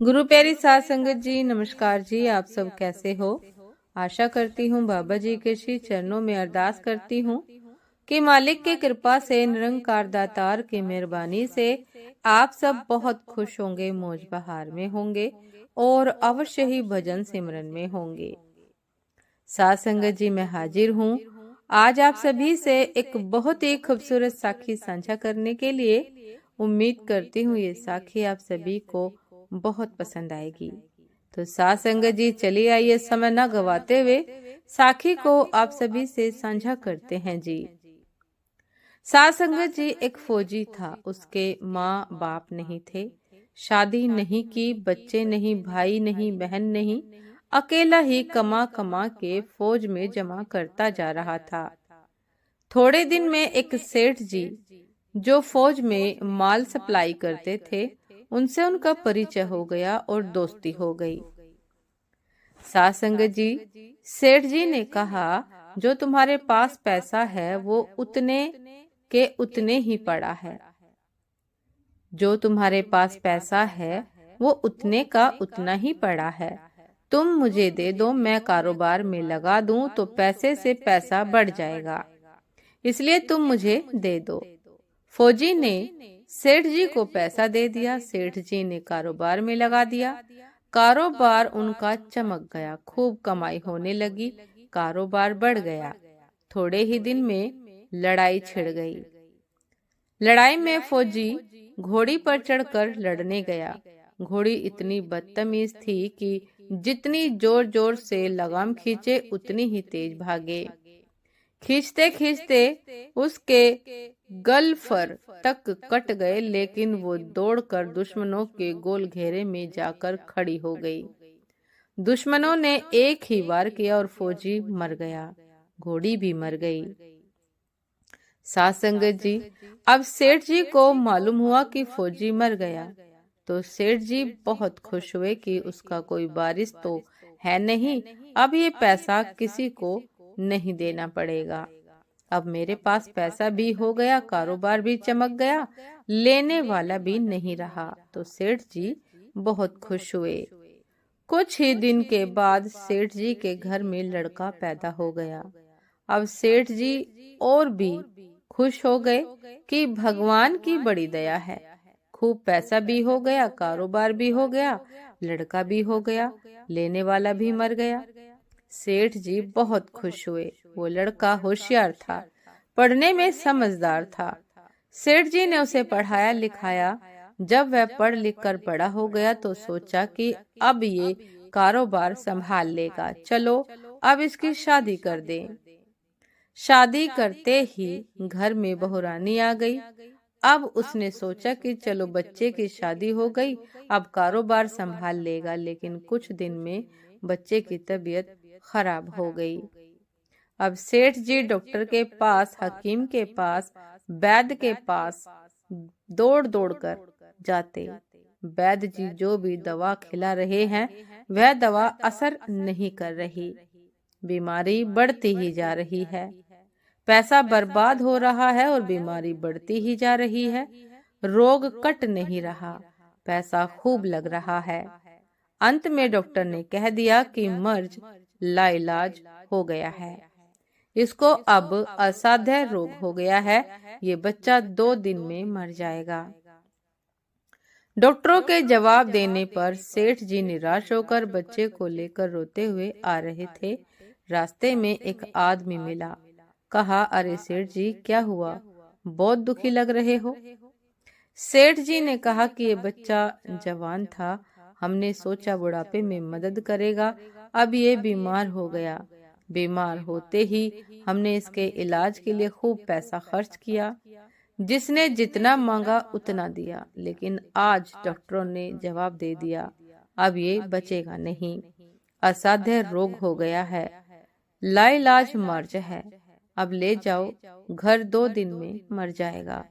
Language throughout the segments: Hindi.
गुरु प्यारी साध संगत जी, नमस्कार जी। आप सब कैसे हो? आशा करती हूँ बाबा जी के श्री चरणों में अरदास करती हूँ कि मालिक की कृपा से, निरंकार दातार की मेहरबानी से आप सब बहुत खुश होंगे, मौज बहार में होंगे और अवश्य ही भजन सिमरन में होंगे। साध संगत जी, मैं हाजिर हूँ आज आप सभी से एक बहुत ही खूबसूरत साखी साझा करने के लिए। उम्मीद करती हूँ ये साखी आप सभी को बहुत पसंद आएगी। तो साध संगत जी, चलिए आइए समय न गवाते हुए साखी को आप सभी से साझा करते हैं जी। साध संगत जी, एक फौजी था। उसके माँ बाप नहीं थे, शादी नहीं की, बच्चे नहीं, भाई नहीं, बहन नहीं। अकेला ही कमा कमा के फौज में जमा करता जा रहा था। थोड़े दिन में एक सेठ जी जो फौज में माल सप्लाई करते थे, उनसे उनका परिचय हो गया और दोस्ती हो गई। साध संगत जी, सेठ जी ने कहा, जो तुम्हारे पास पैसा है वो उतने के उतने ही पड़ा है। जो तुम्हारे पास पैसा है वो उतने का उतना ही पड़ा है। तुम मुझे दे दो, मैं कारोबार में लगा दूं तो पैसे से पैसा बढ़ जाएगा, इसलिए तुम मुझे दे दो। फौजी ने सेठ जी को पैसा दे दिया। सेठ जी ने कारोबार में लगा दिया। कारोबार उनका चमक गया, खूब कमाई होने लगी, कारोबार बढ़ गया। थोड़े ही दिन में लड़ाई छिड़ गई। लड़ाई में फौजी घोड़ी पर चढ़कर लड़ने गया। घोड़ी इतनी बदतमीज थी कि जितनी जोर जोर से लगाम खींचे उतनी ही तेज भागे। खींचते खींचते उसके गलफर तक कट गए, लेकिन वो दौड़कर दुश्मनों के गोल घेरे में जाकर खड़ी हो गई। दुश्मनों ने एक ही वार किया और फौजी मर गया, घोड़ी भी मर गई। साध संगत जी, अब सेठ जी को मालूम हुआ कि फौजी मर गया, तो सेठ जी बहुत खुश हुए कि उसका कोई वारिस तो है नहीं, अब ये पैसा किसी को नहीं देना पड़ेगा। अब मेरे पास पैसा भी हो गया, कारोबार भी चमक गया, लेने वाला भी नहीं रहा। तो सेठ जी बहुत खुश हुए। कुछ ही दिन के बाद सेठ जी के घर में लड़का पैदा हो गया। अब सेठ जी और भी खुश हो गए कि भगवान की बड़ी दया है। खूब पैसा भी हो गया, कारोबार भी हो गया, लड़का भी हो गया, लेने वाला भी मर गया। सेठ जी बहुत खुश हुए। वो लड़का होशियार था, पढ़ने में समझदार था। सेठ जी ने उसे पढ़ाया लिखाया। जब वह पढ़ लिख कर बड़ा हो गया तो सोचा कि अब ये कारोबार संभाल लेगा, चलो अब इसकी शादी कर दें। शादी करते ही घर में बहुरानी आ गई। अब उसने सोचा कि चलो बच्चे की शादी हो गई, अब कारोबार संभाल लेगा, लेकिन कुछ दिन में बच्चे की तबीयत खराब हो गई। अब सेठ जी डॉक्टर के पास, हकीम के पास, वैद्य के पास दौड़ दौड़ कर जाते। वैद्य जी जो भी दवा खिला रहे हैं वह दवा असर नहीं कर रही, बीमारी बढ़ती ही जा रही है। पैसा बर्बाद हो रहा है और बीमारी बढ़ती ही जा रही है। रोग कट नहीं रहा, पैसा खूब लग रहा है। अंत में डॉक्टर ने कह दिया कि मर्ज लाइलाज हो गया है, इसको अब असाध्य रोग हो गया है, ये बच्चा 2 दिन में मर जाएगा। डॉक्टरों के जवाब देने पर सेठ जी निराश होकर बच्चे को लेकर रोते हुए आ रहे थे। रास्ते में एक आदमी मिला। कहा, अरे सेठ जी, क्या हुआ, बहुत दुखी लग रहे हो। सेठ जी ने कहा कि ये बच्चा जवान था, हमने सोचा बुढ़ापे में मदद करेगा, अब ये बीमार हो गया। बीमार होते ही हमने इसके इलाज के लिए खूब पैसा खर्च किया, जिसने जितना मांगा उतना दिया, लेकिन आज डॉक्टरों ने जवाब दे दिया, अब ये बचेगा नहीं, असाध्य रोग हो गया है, लाइलाज मर्ज है, अब ले जाओ घर, 2 दिन में मर जाएगा।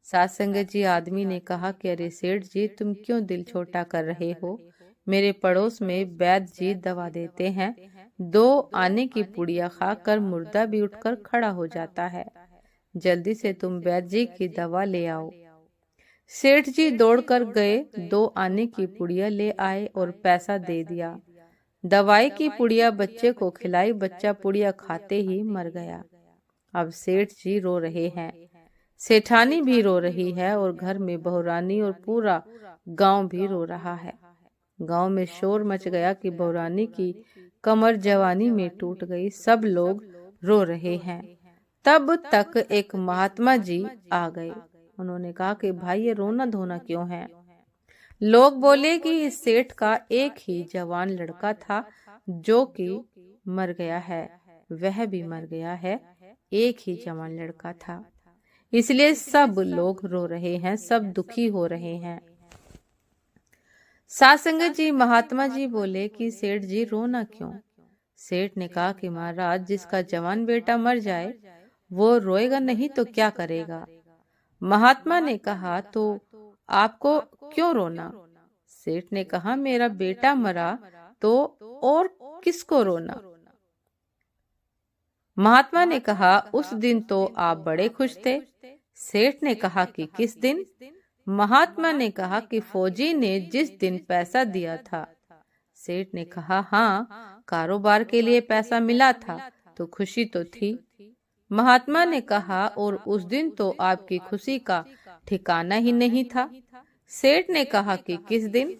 साध संगत जी, आदमी ने कहा कि अरे सेठ जी, तुम क्यों दिल छोटा कर रहे हो, मेरे पड़ोस में वैद्य जी दवा देते हैं, 2 आने की पुड़िया खाकर मुर्दा भी उठकर खड़ा हो जाता है, जल्दी से तुम वैद्य जी की दवा ले आओ। सेठ जी दौड़कर गए, 2 आने की पुड़िया ले आए और पैसा दे दिया। दवाई की पुड़िया बच्चे को खिलाई, बच्चा पुड़िया खाते ही मर गया। अब सेठ जी रो रहे हैं, सेठानी भी रो रही है और घर में बहुरानी और पूरा गांव भी रो रहा है। गांव में शोर मच गया कि बहुरानी की कमर जवानी में टूट गई। सब लोग रो रहे हैं। तब तक एक महात्मा जी आ गए। उन्होंने कहा कि भाई ये रोना धोना क्यों है? लोग बोले कि इस सेठ का एक ही जवान लड़का था जो कि मर गया है, वह भी मर गया है। एक ही जवान लड़का था, इसलिए सब लोग रो रहे हैं, सब दुखी हो रहे हैं। सासंगत जी महात्मा जी बोले कि सेठ जी रोना क्यों? सेठ ने कहा कि महाराज, जिसका जवान बेटा मर जाए वो रोएगा नहीं तो क्या करेगा? महात्मा ने कहा तो आपको क्यों रोना? सेठ ने कहा मेरा बेटा मरा तो और किसको रोना? महात्मा ने कहा उस दिन तो आप बड़े खुश थे। सेठ ने कहा कि किस दिन? महात्मा ने कहा कि फौजी ने जिस दिन पैसा दिया था। सेठ ने कहा हाँ, कारोबार के लिए पैसा मिला था तो खुशी तो थी। महात्मा ने कहा और उस दिन तो आपकी खुशी का ठिकाना ही नहीं था। सेठ ने कहा कि किस दिन?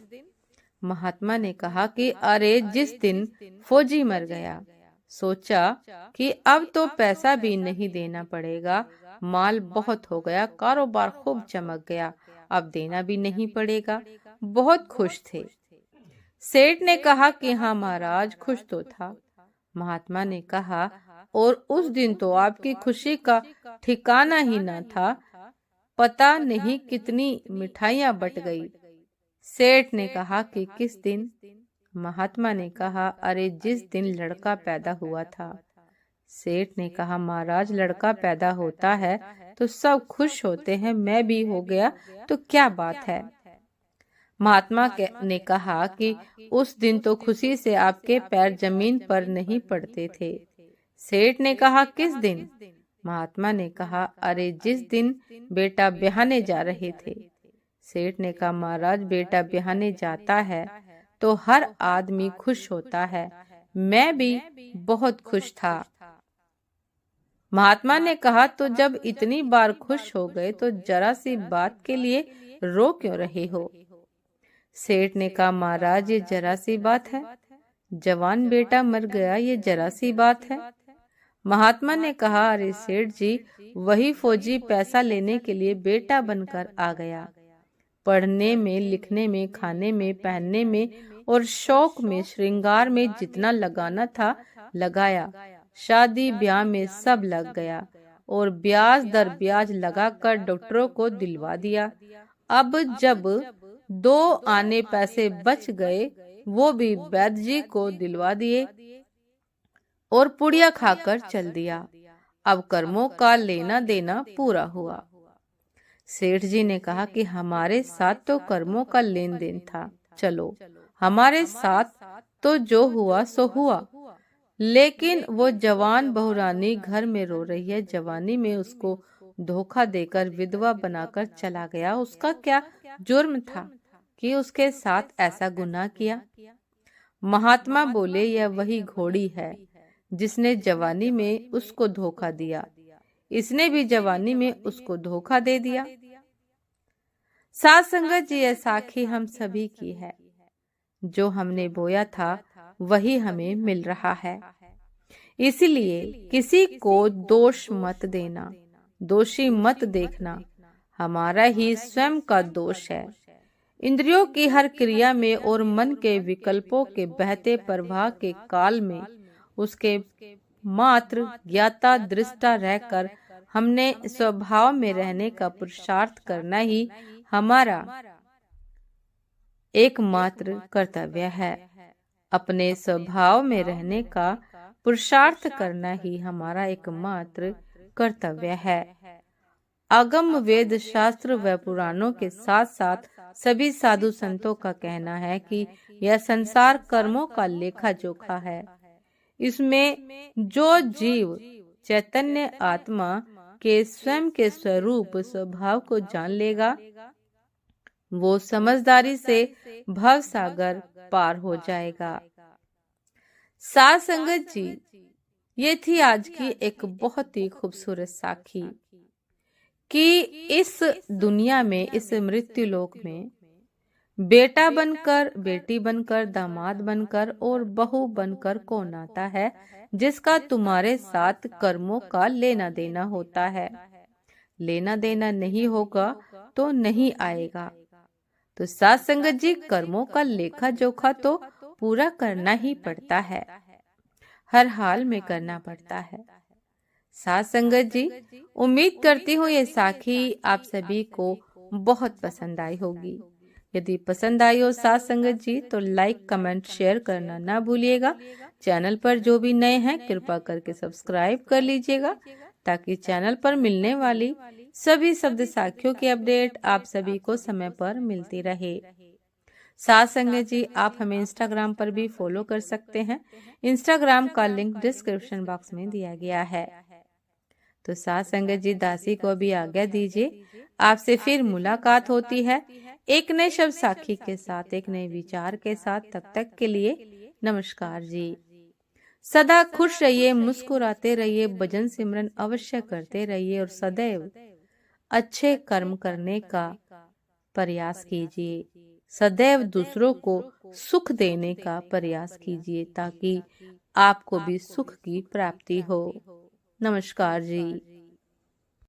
महात्मा ने कहा कि अरे जिस दिन फौजी मर गया। सोचा कि अब तो पैसा भी नहीं देना पड़ेगा, माल बहुत हो गया, कारोबार खूब चमक गया, अब देना भी नहीं पड़ेगा। बहुत खुश थे। सेठ ने कहा कि हाँ महाराज, खुश तो था। महात्मा ने कहा और उस दिन तो आपकी खुशी का ठिकाना ही न था, पता नहीं कितनी मिठाइयां बट गई। सेठ ने कहा कि किस दिन? महात्मा ने कहा अरे जिस दिन लड़का पैदा हुआ था। सेठ ने कहा महाराज, लड़का पैदा होता है तो सब खुश होते हैं, मैं भी हो गया तो क्या बात है? महात्मा ने कहा कि उस दिन तो खुशी से आपके पैर जमीन पर नहीं पड़ते थे। सेठ ने कहा किस दिन? महात्मा ने कहा अरे जिस दिन बेटा ब्याहने जा रहे थे। सेठ ने कहा महाराज, बेटा ब्याहने जाता है तो हर आदमी खुश होता है, मैं भी बहुत खुश था। महात्मा ने कहा तो जब इतनी बार खुश हो गए तो जरा सी बात के लिए रो क्यों रहे हो? सेठ ने कहा महाराज, ये जरा सी बात है, जवान बेटा मर गया, ये जरा सी बात है। महात्मा ने कहा अरे सेठ जी, वही फौजी पैसा लेने के लिए बेटा बनकर आ गया। पढ़ने में, लिखने में, खाने में, पहनने में और शौक में, श्रृंगार में जितना लगाना था लगाया। शादी ब्याह में सब लग गया और ब्याज दर ब्याज लगाकर डॉक्टरों को दिलवा दिया। अब जब 2 आने पैसे बच गए वो भी वैद्य जी को दिलवा दिए और पुड़िया खाकर चल दिया। अब कर्मों का लेना देना पूरा हुआ। सेठ जी ने कहा कि हमारे साथ तो कर्मों का लेन देन था, चलो हमारे साथ तो जो हुआ सो हुआ, लेकिन वो जवान बहुरानी घर में रो रही है, जवानी में उसको धोखा देकर विधवा बनाकर चला गया, उसका क्या जुर्म था कि उसके साथ ऐसा गुनाह किया? महात्मा बोले यह वही घोड़ी है जिसने जवानी में उसको धोखा दिया, इसने भी जवानी में उसको धोखा दे दिया। साथ संगत जी, यह साखी हम सभी की है, जो हमने बोया था वही हमें मिल रहा है। इसलिए किसी को दोष मत देना, दोषी मत देखना, हमारा ही स्वयं का दोष है। इंद्रियों की हर क्रिया में और मन के विकल्पों के बहते प्रवाह के काल में उसके मात्र ज्ञाता दृष्टा रहकर हमने स्वभाव में रहने का पुरुषार्थ करना ही हमारा एकमात्र कर्तव्य है। अपने स्वभाव में रहने का पुरुषार्थ करना ही हमारा एकमात्र कर्तव्य है। आगम, वेद, शास्त्र व पुराणों के साथ साथ सभी साधु संतों का कहना है कि यह संसार कर्मों का लेखा जोखा है। इसमें जो जीव चैतन्य आत्मा के स्वयं के स्वरूप स्वभाव को जान लेगा वो समझदारी से भव सागर पार हो जाएगा। साध संगत जी, ये थी आज की एक बहुत ही खूबसूरत साखी कि इस दुनिया में, इस मृत्यु लोक में बेटा बनकर, बेटी बनकर, दामाद बनकर और बहू बनकर कौन आता है जिसका तुम्हारे साथ कर्मों का लेना देना होता है। लेना देना नहीं होगा तो नहीं आएगा। तो साथ संगत जी, कर्मों का लेखा जोखा तो पूरा करना ही पड़ता है, हर हाल में करना पड़ता है। साथ संगत जी, उम्मीद करती हूँ ये साखी आप सभी को बहुत पसंद आई होगी। यदि पसंद आई हो साथ संगत जी तो लाइक, कमेंट, शेयर करना ना भूलिएगा। चैनल पर जो भी नए हैं कृपा करके सब्सक्राइब कर लीजिएगा ताकि चैनल पर मिलने वाली सभी शब्द साखियों की अपडेट आप सभी को समय पर मिलती रहे। साथ संगत जी, आप हमें इंस्टाग्राम पर भी फॉलो कर सकते हैं। इंस्टाग्राम का लिंक डिस्क्रिप्शन बॉक्स में दिया गया है। तो साथ संगत जी, दासी को भी आज्ञा दीजिए। आपसे फिर मुलाकात होती है एक नए शब्द साखी के साथ, एक नए विचार के साथ। तब तक के लिए नमस्कार जी। सदा खुश रहिए, मुस्कुराते रहिए, भजन सिमरन अवश्य करते रहिए और सदैव अच्छे कर्म करने का प्रयास कीजिए। सदैव दूसरों को सुख देने का प्रयास कीजिए ताकि आपको भी सुख की प्राप्ति हो। नमस्कार जी।